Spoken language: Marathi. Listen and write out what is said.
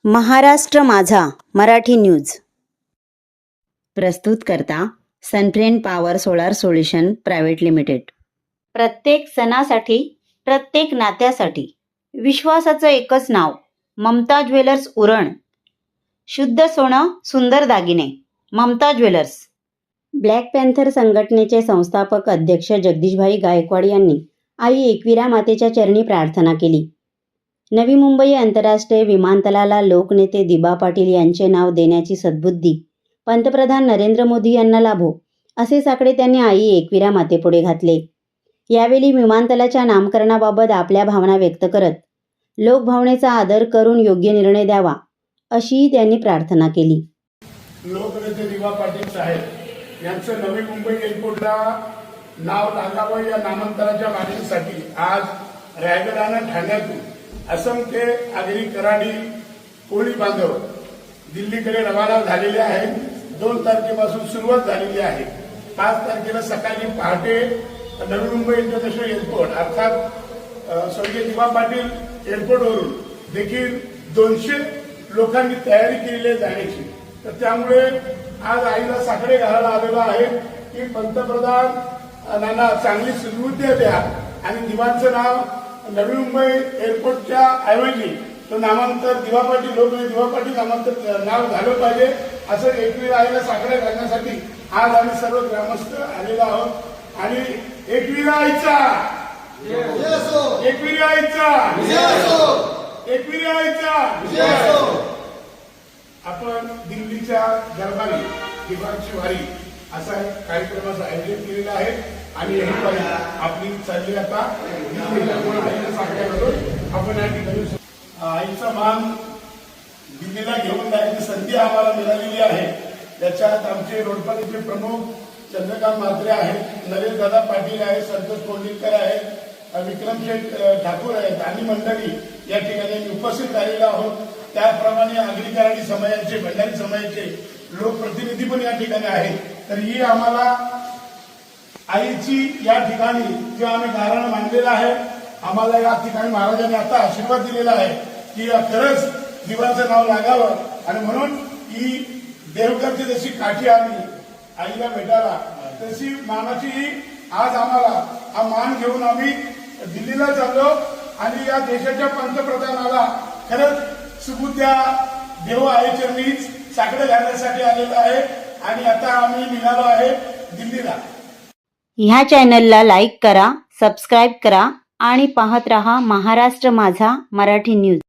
महाराष्ट्र माझा मराठी न्यूज प्रस्तुत करता Sunfriend power solar solution private limited. प्रत्येक सणासाठी, प्रत्येक नात्यासाठी विश्वासाचं एकच नाव, ममता ज्वेलर्स उरण। शुद्ध सोनं, सुंदर दागिने, ममता ज्वेलर्स। ब्लॅक पॅन्थर संघटनेचे संस्थापक अध्यक्ष जगदीशभाई गायकवाड यांनी आई एकविरा मातेच्या चरणी प्रार्थना केली। नवी मुंबई आंतरराष्ट्रीय विमानतळाला लोकनेते दिबा पाटील यांचे नाव देण्याची सद्बुद्धी पंतप्रधान नरेंद्र मोदी यांना लाभो, असे साकडे त्यांनी आई एकविरा मातेपुढे घातले। यावेळी विमानतळाच्या नामकरणाबाबत आपल्या भावना व्यक्त करत लोकभावनेचा आदर करून योग्य निर्णय द्यावा, अशी त्यांनी प्रार्थना केली। लोकनेते दिबा पाटील साहेब यांचं नवी मुंबई एअरपोर्टला नाव लागावं या नामांतराच्या मागणीसाठी आज रायगड आणि ठाण्यातून असंख्य आगरी, कराडी, कोळी बांधव दिल्लीकडे रवाना झालेले आहेत। 2 तारखेपासून सुरुवात झालेली आहे। 5 तारखेला सकाळी पहाटे नवी मुंबई इंटरनॅशनल एअरपोर्ट अर्थात स्वर्गीय दिबा पाटील एअरपोर्टवरून देखील 200 लोकांनी तयारी केलेली आहे जाण्याची। तर त्यामुळे आज आईला साकडे घालायला आलेलो आहे की पंतप्रधानांना चांगली सद्बुद्धी द्या आणि दिबांचं नाव नवी मुंबई एअरपोर्टच्या ऐवजी तो नामांतर दिबा पाटील, लोकनेते दिबा पाटील नामांतर नाव झालं पाहिजे, असं एकविरा आईला साकडे घालण्यासाठी आज आम्ही सर्व ग्रामस्थ आलेलो आहोत। आणि एकविरा आईचा, एकविरा आईचा, एकविरा आईचा। आपण दिल्लीच्या दरबारी दिबाची वारी असा एक कार्यक्रमाचं आयोजन केलेलं आहे आणि ही वारी आपली चालली आता आपण या ठिकाणी आईचा मान दिल्लीला घेऊन जायची संधी आम्हाला मिळालेली आहे। त्याच्यात आमचे रोडपाटीचे प्रमुख चंद्रकांत म्हात्रे आहेत, नरेश दादा पाटील आहेत, संतोष कोंडिलकर आहेत, विक्रमशेठ ठाकूर आहेत आणि मंडळी या ठिकाणी उपस्थित झालेलो आहोत। त्याप्रमाणे आगरी, कराडी समाजाचे, भंडारी समाजाचे लोकप्रतिनिधी पण या ठिकाणी आहेत। तर ही आम्हाला आईची या ठिकाणी जे आम्ही गारण मांडलेलं आहे, आम्हाला या ठिकाणी महाराजांनी आता आशीर्वाद दिलेला आहे की खरंच दिबाचं नाव लागावं आणि म्हणून ही देवघरची जशी काठी आम्ही आईला भेटायला तशी मानाची आज आम्हाला हा मान घेऊन आम्ही दिल्लीला चाललो आणि या देशाच्या पंतप्रधानाला खरंच सुबुद्ध्या देव आईचरणीच साकडे घालण्यासाठी आलेलो आहे आणि आता आम्ही निघालो आहे दिल्लीला। ह्या चॅनलला लाईक करा, सबस्क्राईब करा आणि पाहत रहा महाराष्ट्र माझा मराठी न्यूज।